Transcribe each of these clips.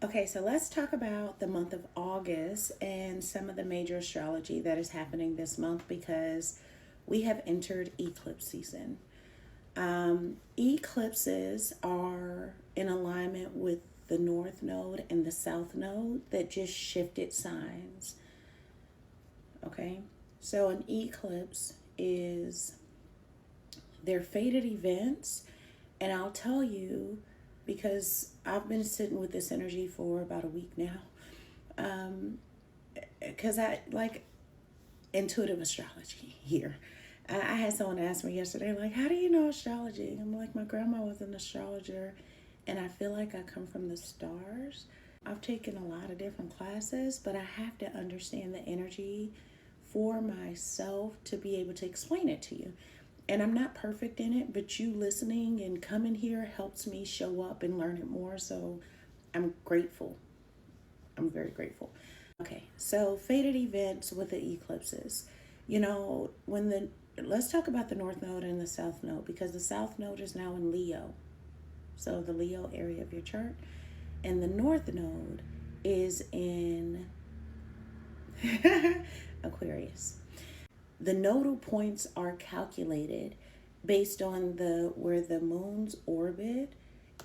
Okay, so let's talk about the month of August and some of the major astrology that is happening this month because we have entered eclipse season. Eclipses are in alignment with the North Node and the South Node that just shifted signs. Okay, so an eclipse is their fated events, and I'll tell you because I've been sitting with this energy for about a week now. Because I like intuitive astrology here. I had someone ask me yesterday, like, how do you know astrology? I'm like, my grandma was an astrologer, and I feel like I come from the stars. I've taken a lot of different classes, but I have to understand the energy for myself to be able to explain it to you. And I'm not perfect in it, but you listening and coming here helps me show up and learn it more. So I'm grateful. I'm very grateful. Okay, so fated events with the eclipses. You know, let's talk about the North Node and the South Node because the South Node is now in Leo. So the Leo area of your chart. And the North Node is in Aquarius. The nodal points are calculated based on where the moon's orbit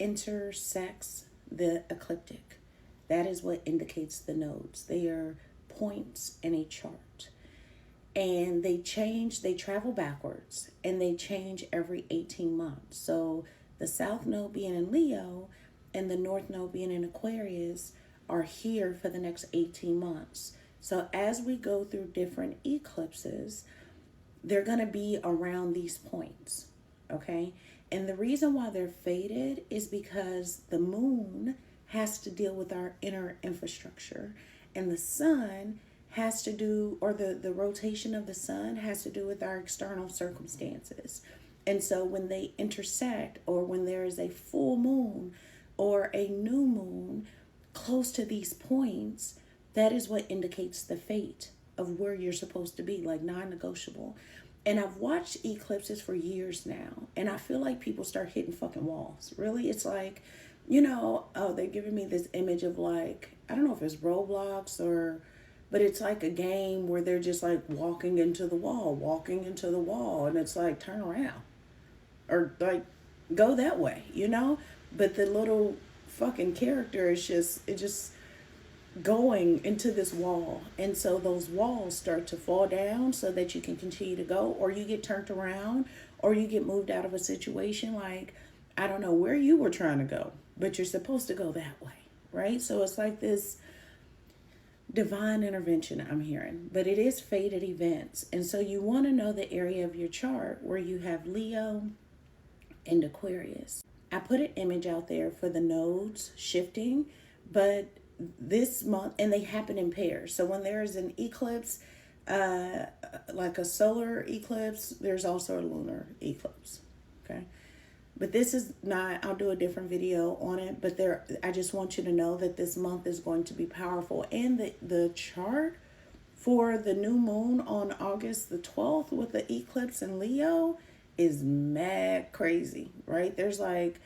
intersects the ecliptic. That is what indicates the nodes. They are points in a chart. And they travel backwards, and they change every 18 months. So the South Node being in Leo and the North Node being in Aquarius are here for the next 18 months. So as we go through different eclipses, they're going to be around these points, okay? And the reason why they're fated is because the moon has to deal with our inner infrastructure, and the sun has to do, or the rotation of the sun has to do with our external circumstances. And so when they intersect, or when there is a full moon or a new moon close to these points, that is what indicates the fate of where you're supposed to be, like non-negotiable. And I've watched eclipses for years now, and I feel like people start hitting fucking walls. Really, it's like, oh, they're giving me this image of like, I don't know if it's Roblox but it's like a game where they're just like walking into the wall, and it's like, turn around. Or like, go that way, But the little fucking character is just going into this wall, and so those walls start to fall down so that you can continue to go, or you get turned around, or you get moved out of a situation. Like, I don't know where you were trying to go, but you're supposed to go that way, right? So it's like this divine intervention I'm hearing, but it is fated events. And so you want to know the area of your chart where you have Leo and Aquarius. I put an image out there for the nodes shifting, but this month, and they happen in pairs. So when there's an eclipse, like a solar eclipse, there's also a lunar eclipse. Okay. But this is not, I'll do a different video on it, but I just want you to know that this month is going to be powerful. And the chart for the new moon on August the 12th with the eclipse in Leo is mad crazy, right? There's like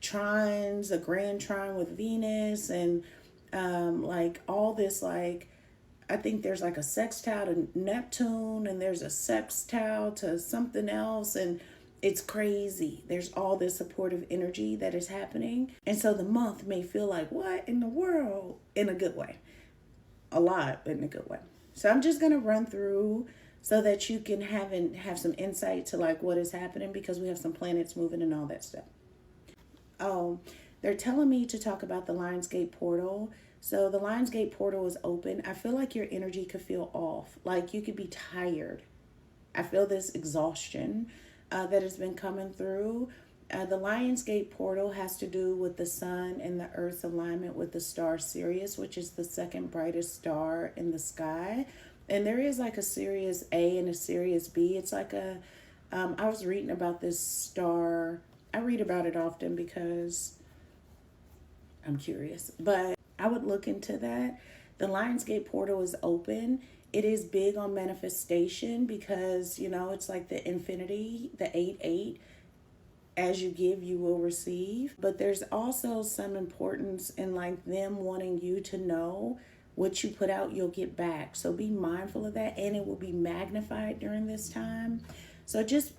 trines, a grand trine with Venus, and like all this, like, I think there's like a sextile to Neptune, and there's a sextile to something else, and it's crazy. There's all this supportive energy that is happening. And so the month may feel like, what in the world? In a good way. A lot, but in a good way. So I'm just going to run through so that you can have some insight to like what is happening, because we have some planets moving and all that stuff. Oh, they're telling me to talk about the Lionsgate portal. So the Lionsgate portal is open. I feel like your energy could feel off. Like you could be tired. I feel this exhaustion that has been coming through. The Lionsgate portal has to do with the sun and the earth's alignment with the star Sirius, which is the second brightest star in the sky. And there is like a Sirius A and a Sirius B. It's like I was reading about this star. I read about it often because I'm curious, but I would look into that. The Lionsgate portal is open. It is big on manifestation because, it's like the infinity, the 8-8. as you give, you will receive. But there's also some importance in like them wanting you to know what you put out, you'll get back. So be mindful of that, and it will be magnified during this time. So just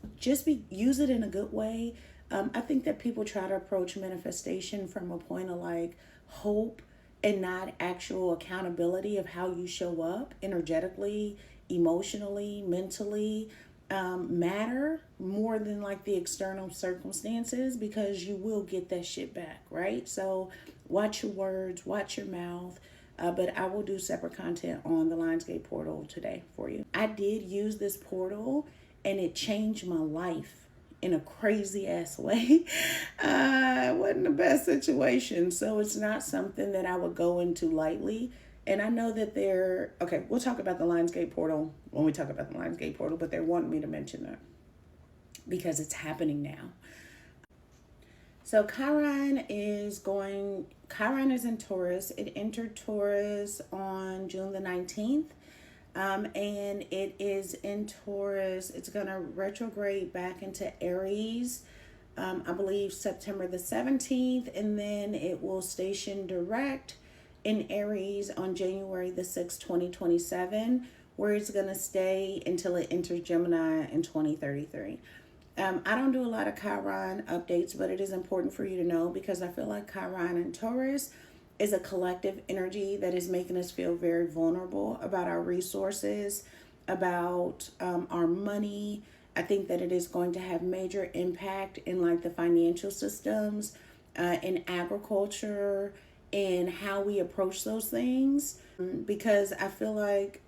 be use it in a good way. I think that people try to approach manifestation from a point of like hope and not actual accountability of how you show up energetically, emotionally, mentally, matter more than like the external circumstances, because you will get that shit back, right? So watch your words, watch your mouth. But I will do separate content on the Lionsgate portal today for you. I did use this portal and it changed my life in a crazy ass way. It wasn't the best situation. So it's not something that I would go into lightly. And I know that okay, we'll talk about the Lionsgate portal when we talk about the Lionsgate portal, but they're wanting me to mention that because it's happening now. So Chiron is in Taurus. It entered Taurus on June the 19th. And it is in Taurus. It's going to retrograde back into Aries, I believe September the 17th. And then it will station direct in Aries on January the 6th, 2027, where it's going to stay until it enters Gemini in 2033. I don't do a lot of Chiron updates, but it is important for you to know because I feel like Chiron and Taurus is a collective energy that is making us feel very vulnerable about our resources, about our money. I think that it is going to have major impact in like the financial systems, in agriculture, and how we approach those things, because I feel like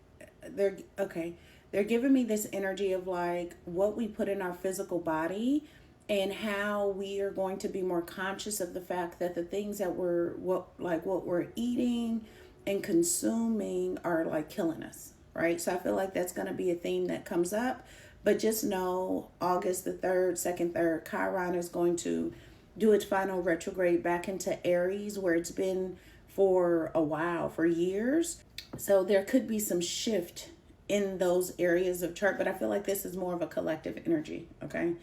they're giving me this energy of like what we put in our physical body and how we are going to be more conscious of the fact that the things that what we're eating and consuming are like killing us, right? So I feel like that's going to be a theme that comes up. But just know August the 3rd, 2nd, 3rd, Chiron is going to do its final retrograde back into Aries, where it's been for a while, for years. So there could be some shift in those areas of chart, but I feel like this is more of a collective energy, okay?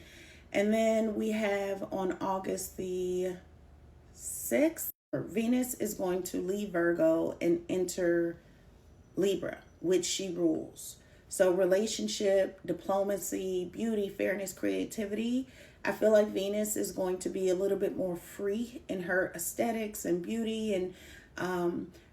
And then we have on August the 6th, Venus is going to leave Virgo and enter Libra, which she rules. So relationship, diplomacy, beauty, fairness, creativity. I feel like Venus is going to be a little bit more free in her aesthetics and beauty, and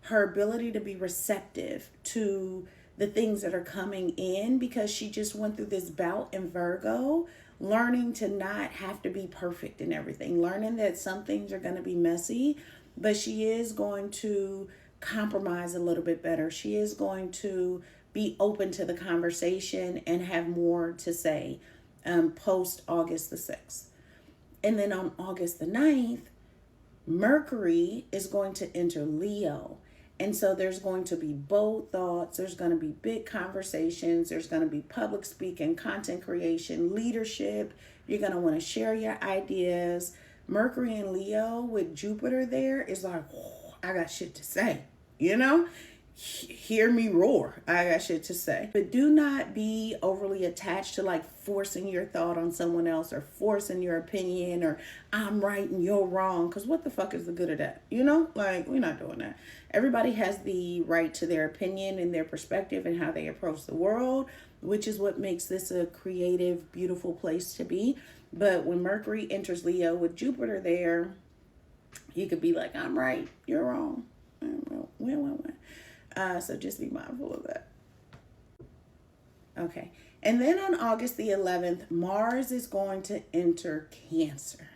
her ability to be receptive to the things that are coming in, because she just went through this bout in Virgo, learning to not have to be perfect in everything, learning that some things are going to be messy, but she is going to compromise a little bit better. She is going to be open to the conversation and have more to say post August the 6th. And then on August the 9th, Mercury is going to enter Leo. And so there's going to be bold thoughts. There's going to be big conversations. There's going to be public speaking, content creation, leadership. You're going to want to share your ideas. Mercury and Leo with Jupiter there is like, oh, I got shit to say, you know? Hear me roar. I got shit to say. But do not be overly attached to like forcing your thought on someone else, or forcing your opinion, or I'm right and you're wrong. Because what the fuck is the good of that? You know, like, we're not doing that. Everybody has the right to their opinion and their perspective and how they approach the world, which is what makes this a creative, beautiful place to be. But when Mercury enters Leo with Jupiter there, you could be like, I'm right, you're wrong. So just be mindful of that. Okay. And then on August the 11th, Mars is going to enter Cancer.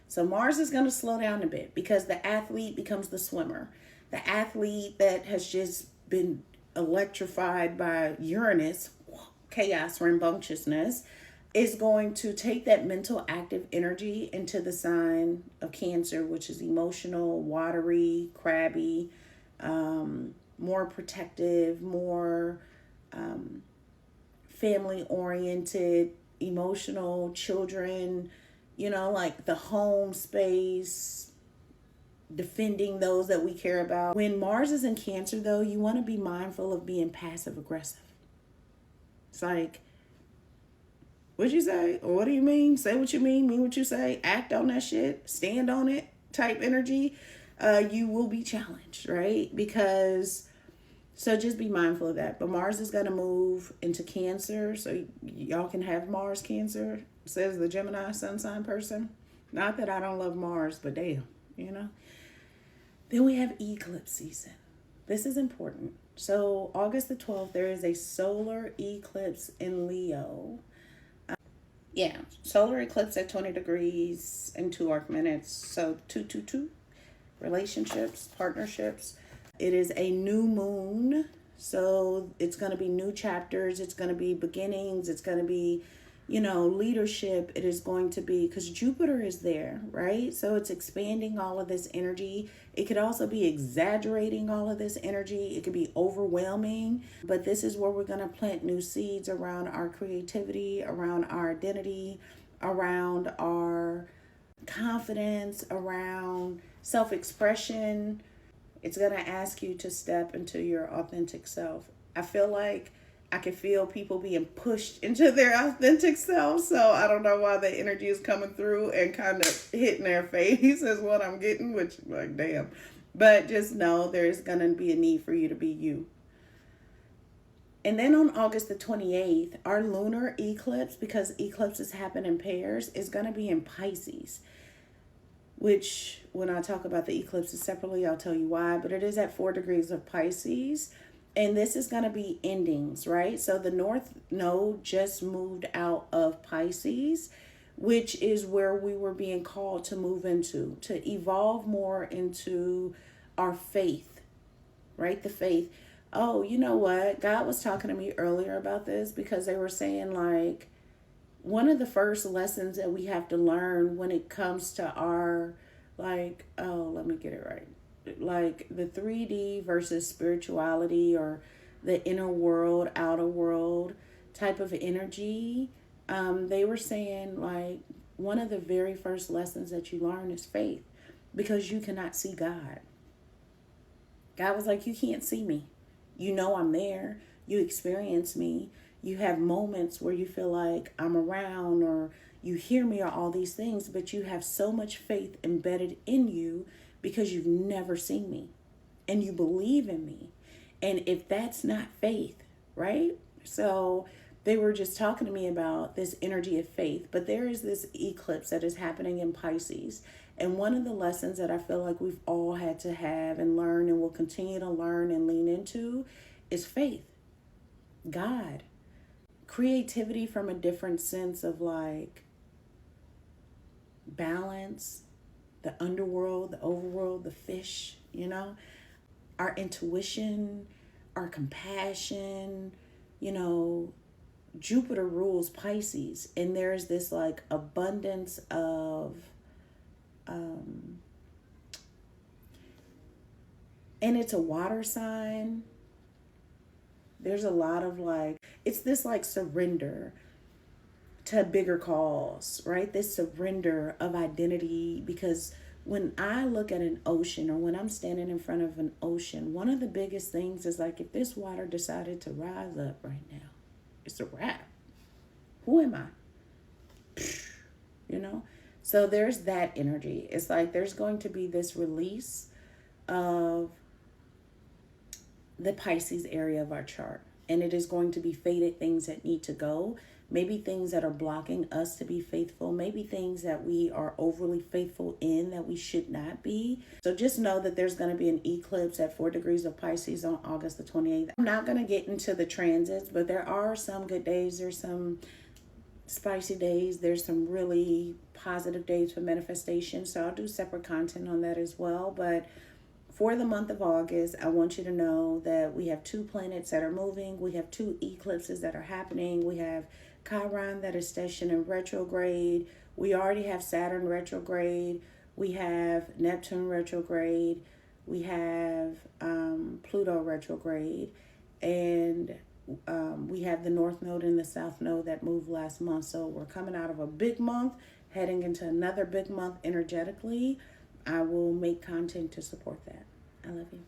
So Mars is going to slow down a bit, because the athlete becomes the swimmer. The athlete that has just been electrified by Uranus, chaos, rambunctiousness, is going to take that mental active energy into the sign of Cancer, which is emotional, watery, crabby, more protective, more family oriented, emotional, children, you know, like the home space, defending those that we care about. When Mars is in Cancer, though, you want to be mindful of being passive aggressive. It's like What you say? Or what do you mean? Say what you mean what you say, act on that shit, stand on it type energy. You will be challenged, right? Because, so just be mindful of that. But Mars is going to move into Cancer. So y'all can have Mars Cancer, says the Gemini sun sign person. Not that I don't love Mars, but damn, you know. Then we have eclipse season. This is important. So August the 12th, there is a solar eclipse in Leo. Yeah, solar eclipse at 20 degrees and 2 arc minutes. So 222, relationships, partnerships. It is a new moon. So it's going to be new chapters. It's going to be beginnings. It's going to be, leadership. It is going to be, because Jupiter is there, right? So it's expanding all of this energy. It could also be exaggerating all of this energy. It could be overwhelming. But this is where we're going to plant new seeds around our creativity, around our identity, around our confidence, around self-expression. It's going to ask you to step into your authentic self. I feel like I can feel people being pushed into their authentic self. So I don't know why the energy is coming through and kind of hitting their face is what I'm getting, which, like, damn. But just know there's going to be a need for you to be you. And then on August the 28th, our lunar eclipse, because eclipses happen in pairs, is going to be in Pisces. Which, when I talk about the eclipses separately, I'll tell you why. But it is at 4 degrees of Pisces. And this is going to be endings, right? So the North Node just moved out of Pisces, which is where we were being called to move into, to evolve more into our faith, right? The faith. Oh, you know what? God was talking to me earlier about this, because they were saying, like, one of the first lessons that we have to learn when it comes to our, like, oh, let me get it right. Like the 3D versus spirituality, or the inner world, outer world type of energy. They were saying, like, one of the very first lessons that you learn is faith, because you cannot see God. God was like, you can't see me. You know I'm there. You experience me. You have moments where you feel like I'm around, or you hear me, or all these things, but you have so much faith embedded in you because you've never seen me and you believe in me. And if that's not faith, right? So they were just talking to me about this energy of faith, but there is this eclipse that is happening in Pisces. And one of the lessons that I feel like we've all had to have and learn, and will continue to learn and lean into, is faith, God, creativity from a different sense of, like, balance, the underworld, the overworld, the fish, our intuition, our compassion. Jupiter rules Pisces, and there's this, like, abundance of and it's a water sign. There's a lot of, like, it's this, like, surrender to a bigger cause, right? This surrender of identity. Because when I look at an ocean, or when I'm standing in front of an ocean, one of the biggest things is, like, if this water decided to rise up right now, it's a wrap. Who am I? So there's that energy. It's like there's going to be this release of the Pisces area of our chart. And it is going to be fated things that need to go. Maybe things that are blocking us to be faithful. Maybe things that we are overly faithful in that we should not be. So just know that there's going to be an eclipse at 4 degrees of Pisces on August the 28th. I'm not going to get into the transits, but there are some good days. There's some spicy days. There's some really positive days for manifestation. So I'll do separate content on that as well. But for the month of August, I want you to know that we have 2 planets that are moving. We have 2 eclipses that are happening. We have Chiron that is stationed in retrograde. We already have Saturn retrograde. We have Neptune retrograde. We have Pluto retrograde. And we have the North Node and the South Node that moved last month. So we're coming out of a big month, heading into another big month energetically. I will make content to support that. I love you.